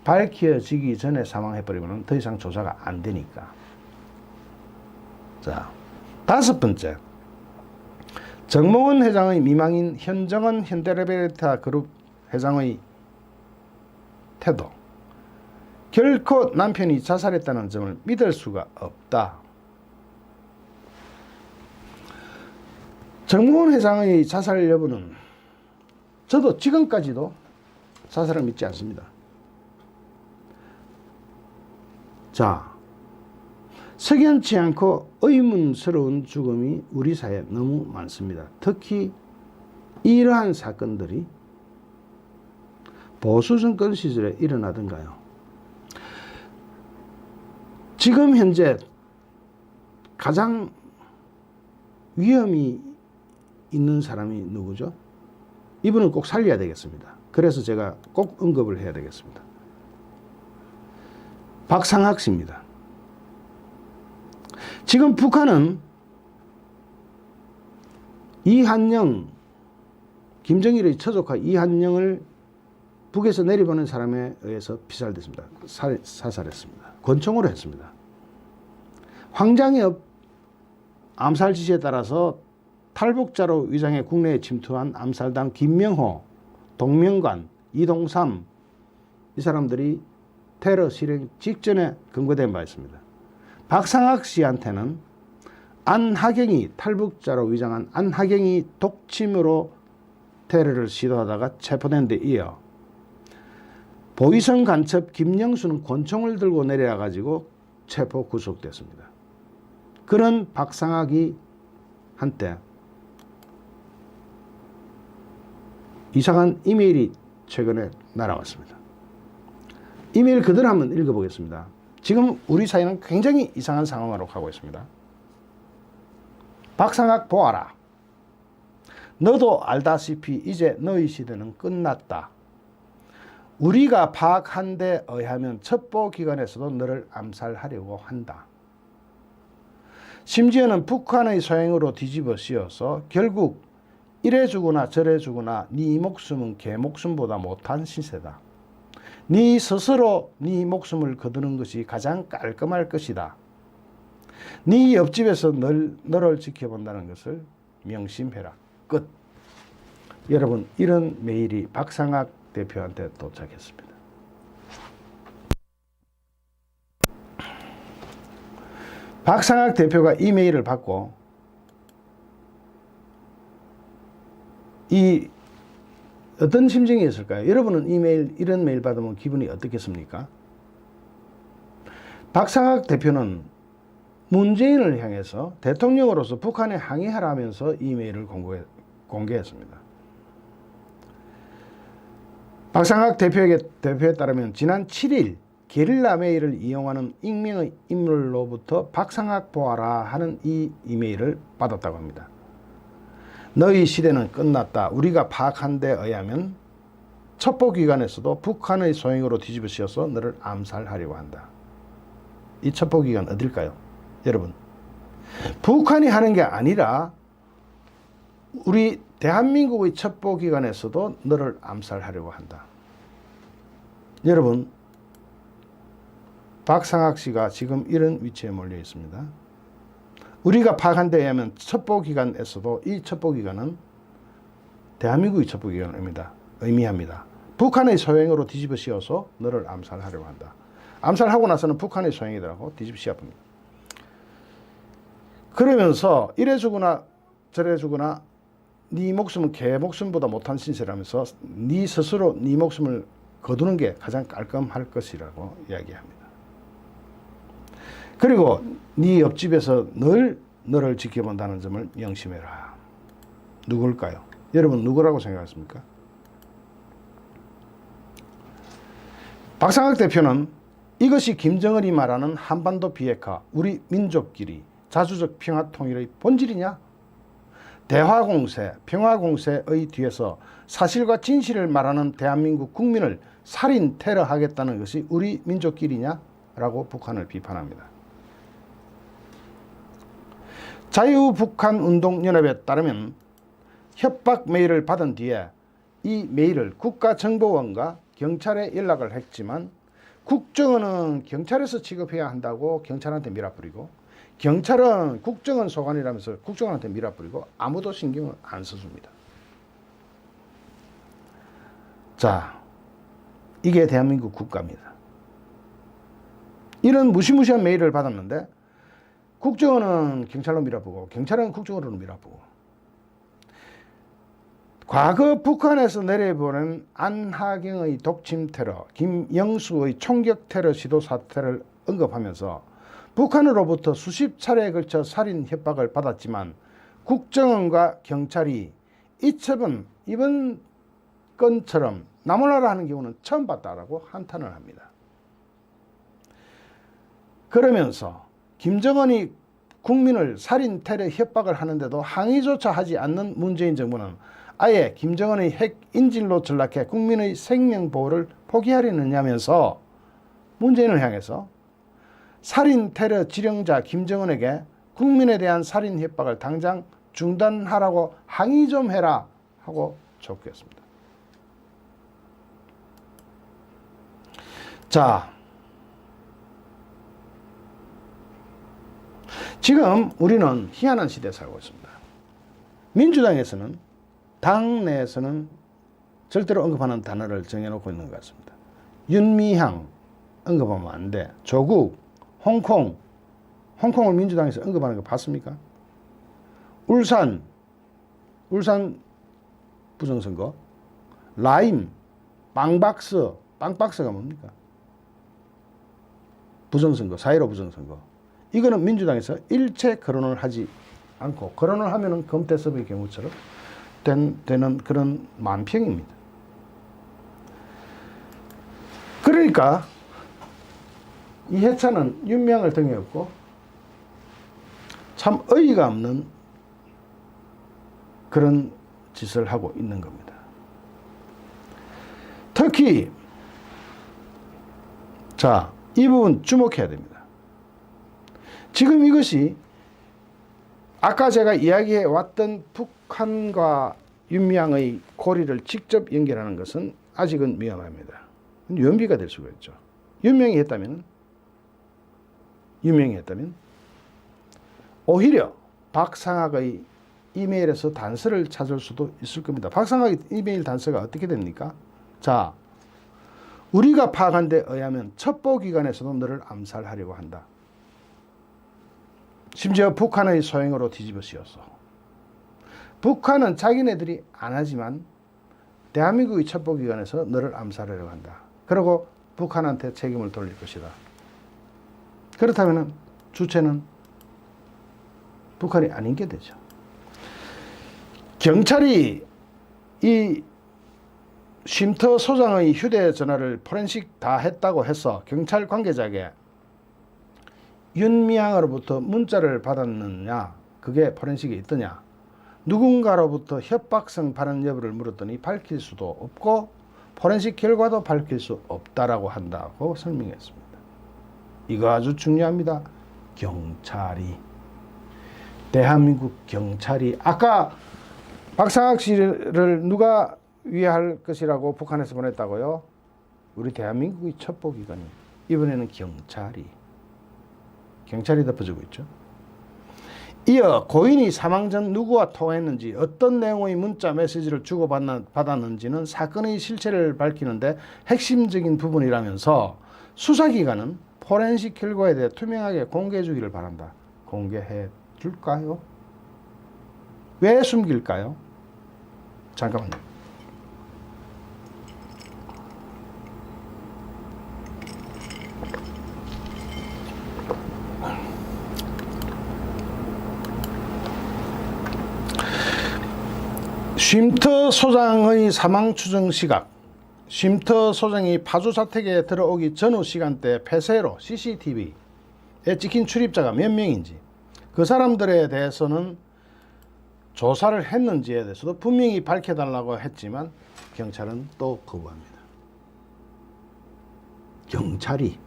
밝혀지기 전에 사망해버리면 더 이상 조사가 안 되니까. 자, 다섯 번째, 정몽헌 회장의 미망인 현정원 현대레베타 그룹 회장의 태도. 결코 남편이 자살했다는 점을 믿을 수가 없다. 정몽헌 회장의 자살 여부는 저도 지금까지도 자살을 믿지 않습니다. 자, 석연치 않고 의문스러운 죽음이 우리 사회에 너무 많습니다. 특히 이러한 사건들이 보수 정권 시절에 일어나던가요. 지금 현재 가장 위험이 있는 사람이 누구죠? 이분은 꼭 살려야 되겠습니다. 그래서 제가 꼭 언급을 해야 되겠습니다. 박상학 씨입니다. 지금 북한은 이한영, 김정일의 처조카 이한영을 북에서 내려보낸 사람에 의해서 피살됐습니다. 사살했습니다. 권총으로 했습니다. 황장엽 암살 지시에 따라서 탈북자로 위장해 국내에 침투한 암살당 김명호, 동명관, 이동삼 이 사람들이 테러 실행 직전에 검거된 바 있습니다. 박상학 씨한테는 안하경이 탈북자로 위장한 안하경이 독침으로 테러를 시도하다가 체포된 데 이어 보위성 간첩 김영수는 권총을 들고 내려와 가지고 체포 구속됐습니다. 그런 박상학이 한때 이상한 이메일이 최근에 날아왔습니다. 이메일 그대로 한번 읽어보겠습니다. 지금 우리 사회는 굉장히 이상한 상황으로 가고 있습니다. 박상학 보아라. 너도 알다시피 이제 너희 시대는 끝났다. 우리가 파악한 데 의하면 첩보기관에서도 너를 암살하려고 한다. 심지어는 북한의 소행으로 뒤집어 씌워서 결국 이래 주거나 저래 주거나 네 목숨은 개 목숨보다 못한 신세다. 네 스스로 네 목숨을 거두는 것이 가장 깔끔할 것이다. 네 옆집에서 너를 지켜본다는 것을 명심해라. 끝. 여러분, 이런 메일이 박상학 대표한테 도착했습니다. 박상학 대표가 이 메일을 받고 이 어떤 심정이었을까요? 여러분은 이런 메일 받으면 기분이 어떻겠습니까? 박상학 대표는 문재인을 향해서 대통령으로서 북한에 항의하라면서 이 메일을 공개했습니다. 박상학 대표에 따르면 지난 7일 게릴라 메일을 이용하는 익명의 인물로부터 박상학 보아라 하는 이 이메일을 받았다고 합니다. 너희 시대는 끝났다. 우리가 파악한 데 의하면 첩보기관에서도 북한의 소행으로 뒤집어 씌워서 너를 암살하려고 한다. 이 첩보기관 어딜까요? 여러분, 북한이 하는 게 아니라 우리 대한민국의 첩보기관에서도 너를 암살하려고 한다. 여러분, 박상학 씨가 지금 이런 위치에 몰려 있습니다. 우리가 파악한 데 의하면 첩보기관에서도 이 첩보기관은 대한민국의 첩보기관을 의미합니다. 북한의 소행으로 뒤집어 씌워서 너를 암살하려고 한다. 암살하고 나서는 북한의 소행이더라고 뒤집어 씌워봅니다. 그러면서 이래 주거나 저래 주거나 네 목숨은 개 목숨보다 못한 신세라면서 네 스스로 네 목숨을 거두는 게 가장 깔끔할 것이라고 이야기합니다. 그리고 네 옆집에서 늘 너를 지켜본다는 점을 명심해라. 누굴까요? 여러분 누구라고 생각하십니까? 박상학 대표는 이것이 김정은이 말하는 한반도 비핵화, 우리 민족끼리 자주적 평화 통일의 본질이냐? 대화공세, 평화공세의 뒤에서 사실과 진실을 말하는 대한민국 국민을 살인 테러하겠다는 것이 우리 민족끼리냐? 라고 북한을 비판합니다. 자유북한운동연합에 따르면 협박 메일을 받은 뒤에 이 메일을 국가정보원과 경찰에 연락을 했지만 국정원은 경찰에서 취급해야 한다고 경찰한테 밀어버리고 경찰은 국정원 소관이라면서 국정원한테 밀어버리고 아무도 신경을 안 써줍니다. 자, 이게 대한민국 국가입니다. 이런 무시무시한 메일을 받았는데 국정원은 경찰로 밀어보고 경찰은 국정원으로 밀어보고 과거 북한에서 내려보낸 안하경의 독침 테러, 김영수의 총격 테러 시도 사태를 언급하면서 북한으로부터 수십 차례에 걸쳐 살인 협박을 받았지만 국정원과 경찰이 이처럼 이번 건처럼 나몰라라 하는 경우는 처음 봤다라고 한탄을 합니다. 그러면서 김정은이 국민을 살인 테러 협박을 하는데도 항의조차 하지 않는 문재인 정부는 아예 김정은의 핵 인질로 전락해 국민의 생명보호를 포기하려느냐면서 문재인을 향해서 살인 테러 지령자 김정은에게 국민에 대한 살인 협박을 당장 중단하라고 항의 좀 해라 하고 촉구했습니다. 자, 지금 우리는 희한한 시대에 살고 있습니다. 민주당에서는 당 내에서는 절대로 언급하는 단어를 정해놓고 있는 것 같습니다. 윤미향 언급하면 안 돼. 조국, 홍콩을 민주당에서 언급하는 거 봤습니까? 울산 부정선거, 라임, 빵박스가 뭡니까? 부정선거, 4.15 부정선거. 이거는 민주당에서 일체 거론을 하지 않고 거론을 하면은 금태섭의 경우처럼 되는 그런 만평입니다. 그러니까 이해찬은 윤미향을 등에 업고 참 어이가 없는 그런 짓을 하고 있는 겁니다. 특히 자, 이 부분 주목해야 됩니다. 지금 이것이 아까 제가 이야기해 왔던 북한과 윤미향의 고리를 직접 연결하는 것은 아직은 위험합니다. 연비가 될 수가 있죠. 윤미향이 했다면 오히려 박상학의 이메일에서 단서를 찾을 수도 있을 겁니다. 박상학의 이메일 단서가 어떻게 됩니까? 자, 우리가 파악한 데 의하면 첩보기관에서도 너를 암살하려고 한다. 심지어 북한의 소행으로 뒤집어 씌워서. 북한은 자기네들이 안 하지만 대한민국의 첩보기관에서 너를 암살하려고 한다. 그리고 북한한테 책임을 돌릴 것이다. 그렇다면 주체는 북한이 아닌 게 되죠. 경찰이 이 쉼터 소장의 휴대전화를 포렌식 다 했다고 해서 경찰 관계자에게 윤미향으로부터 문자를 받았느냐, 그게 포렌식에 있더냐, 누군가로부터 협박성 발언 여부를 물었더니 밝힐 수도 없고 포렌식 결과도 밝힐 수 없다라고 한다고 설명했습니다. 이거 아주 중요합니다. 경찰이, 대한민국 경찰이, 아까 박상학 씨를 누가 위할 것이라고 북한에서 보냈다고요? 우리 대한민국의 첩보기관이, 이번에는 경찰이 덮어지고 있죠. 이어 고인이 사망 전 누구와 통화했는지, 어떤 내용의 문자 메시지를 주고받았는지는 사건의 실체를 밝히는데 핵심적인 부분이라면서 수사기관은 포렌식 결과에 대해 투명하게 공개해 주기를 바란다. 공개해 줄까요? 왜 숨길까요? 잠깐만요. 쉼터 소장의 사망 추정 시각, 쉼터 소장이 파주 자택에 들어오기 전후 시간대 폐쇄로 CCTV에 찍힌 출입자가 몇 명인지, 그 사람들에 대해서는 조사를 했는지에 대해서도 분명히 밝혀달라고 했지만 경찰은 또 거부합니다. 경찰이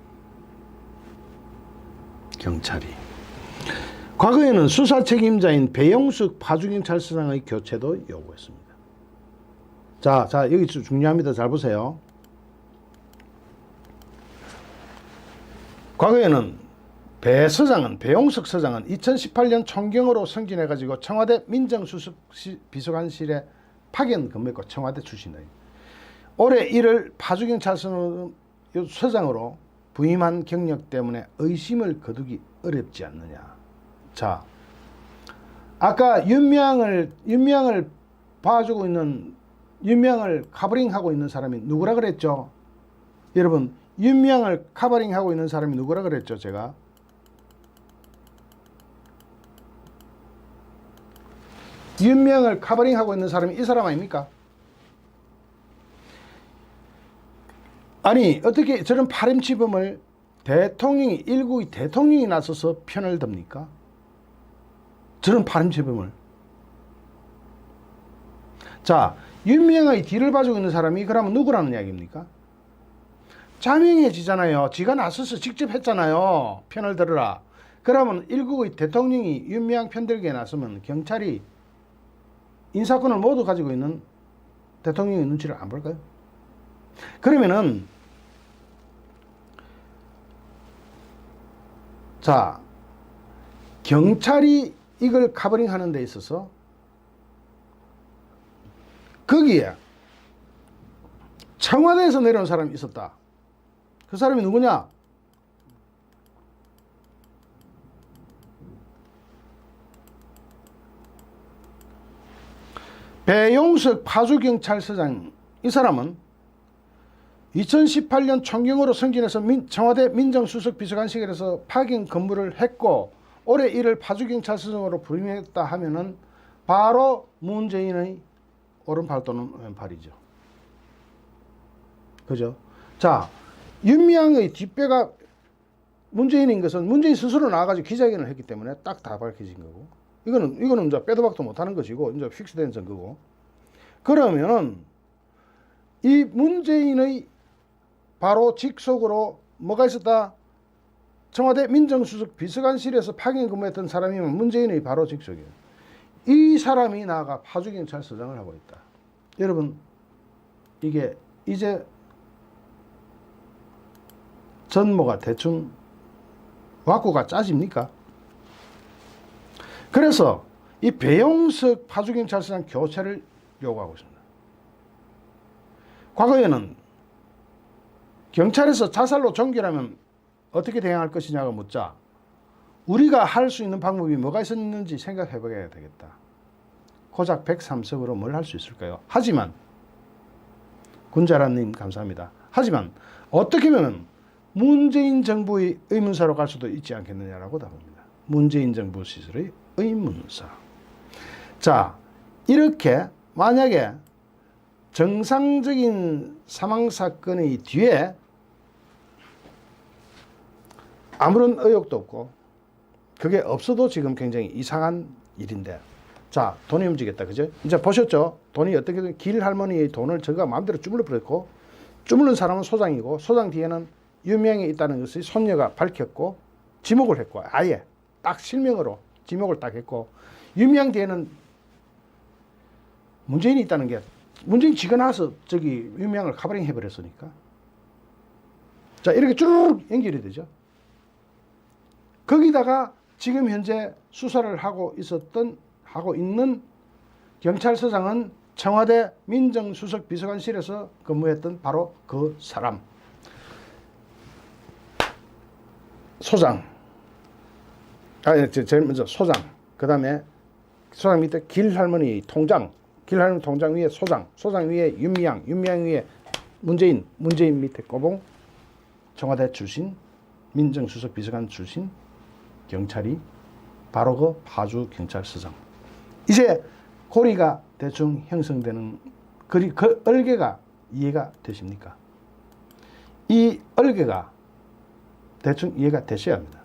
과거에는 수사 책임자인 배영숙 파주경찰서장의 교체도 요구했습니다. 자, 여기 중요합니다. 잘 보세요. 과거에는 배용석 서장은 2018년 총경으로 승진해가지고 청와대 민정수석 비서관실에 파견 근무했고 청와대 출신이에요. 올해 1월 파주경찰서장으로 부임한 경력 때문에 의심을 거두기 어렵지 않느냐. 자, 아까 윤미향을 봐주고 있는, 윤미향을 카버링하고 있는 사람이 누구라 그랬죠? 여러분, 윤미향을 카버링하고 있는 사람이 누구라 그랬죠? 제가 윤미향을 카버링하고 있는 사람이 이 사람 아닙니까? 아니, 어떻게 저런 파렴치범을 대통령이, 일국의 대통령이 나서서 편을 듭니까? 저런 파렴치범을. 자, 윤미향의 뒤를 봐주고 있는 사람이 그러면 누구라는 이야기입니까? 자명해지잖아요. 지가 나서서 직접 했잖아요. 편을 들어라. 그러면 일국의 대통령이 윤미향 편들기에 나서면 경찰이 인사권을 모두 가지고 있는 대통령의 눈치를 안 볼까요? 그러면은, 자, 경찰이 이걸 커버링 하는 데 있어서 거기에 청와대에서 내려온 사람이 있었다. 그 사람이 누구냐? 배용석 파주경찰서장. 이 사람은 2018년 총경으로 승진해서 청와대 민정수석 비서관실에서 파견 근무를 했고 올해 1월 파주경찰서장으로 부임했다 하면은 바로 문재인의 오른팔 또는 왼팔이죠. 그죠? 자, 윤미향의 뒷배가 문재인인 것은 문재인 스스로 나와가지고 기자회견을 했기 때문에 딱 다 밝혀진 거고, 이거는 이제 빼도 박도 못하는 것이고 이제 픽스된 증거고. 그러면은 이 문재인의 바로 직속으로 뭐가 있었다? 청와대 민정수석 비서관실에서 파견 근무했던 사람이면 문재인의 바로 직속이에요. 이 사람이 나아가 파주경찰서장을 하고 있다. 여러분, 이게 이제 전모가 대충 왁구가 짜집니까? 그래서 이 배용석 파주경찰서장 교체를 요구하고 있습니다. 과거에는 경찰에서 자살로 종결하면 어떻게 대응할 것이냐고 묻자 우리가 할 수 있는 방법이 뭐가 있었는지 생각해 봐야 되겠다. 고작 103석으로 뭘 할 수 있을까요? 하지만 군자라님 감사합니다. 하지만 어떻게 보면 문재인 정부의 의문사로 갈 수도 있지 않겠느냐라고 답합니다. 문재인 정부 시절의 의문사. 자, 이렇게 만약에 정상적인 사망 사건의 뒤에 아무런 의혹도 없고 그게 없어도 지금 굉장히 이상한 일인데, 자, 돈이 움직였다, 그죠? 이제 보셨죠? 돈이 어떻게든 길 할머니의 돈을 저가 마음대로 주물러 버렸고, 주물른 사람은 소장이고, 소장 뒤에는 유명이 있다는 것을 손녀가 밝혔고 지목을 했고, 아예 딱 실명으로 지목을 딱 했고, 유명 뒤에는 문재인이 있다는 게, 문재인 지가 나와서 저기 유명을 카버링 해버렸으니까. 자, 이렇게 쭈르륵 연결이 되죠. 거기다가 지금 현재 수사를 하고 있는 경찰서장은 청와대 민정수석 비서관실에서 근무했던 바로 그 사람. 소장. 제일 먼저 소장. 그 다음에 소장 밑에 길할머니 통장. 길할머니 통장 위에 소장. 소장 위에 윤미향. 윤미향 위에 문재인. 문재인 밑에 꼬봉. 청와대 출신. 민정수석 비서관 출신. 경찰이 바로 그 파주 경찰서장. 이제 고리가 대충 형성되는 그 얼개가 이해가 되십니까? 이 얼개가 대충 이해가 되셔야 합니다.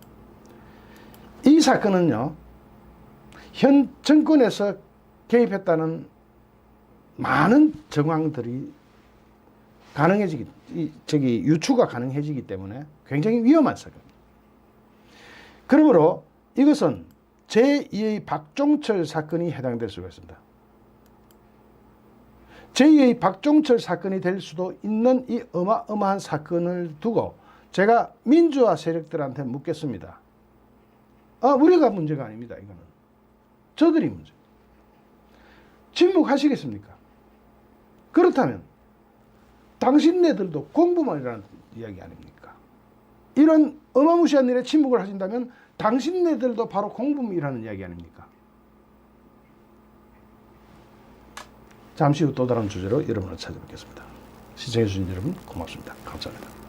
이 사건은요, 현 정권에서 개입했다는 많은 정황들이 유추가 가능해지기 때문에 굉장히 위험한 사건입니다. 그러므로 이것은 제2의 박종철 사건이 해당될 수가 있습니다. 제2의 박종철 사건이 될 수도 있는 이 어마어마한 사건을 두고 제가 민주화 세력들한테 묻겠습니다. 우리가 문제가 아닙니다. 이거는 저들이 문제. 침묵하시겠습니까? 그렇다면 당신네들도 공부만이라는 이야기 아닙니까? 이런 어마무시한 일에 침묵을 하신다면 당신네들도 바로 공범이라는 이야기 아닙니까? 잠시 후 또 다른 주제로 여러분을 찾아뵙겠습니다. 시청해주신 여러분 고맙습니다. 감사합니다.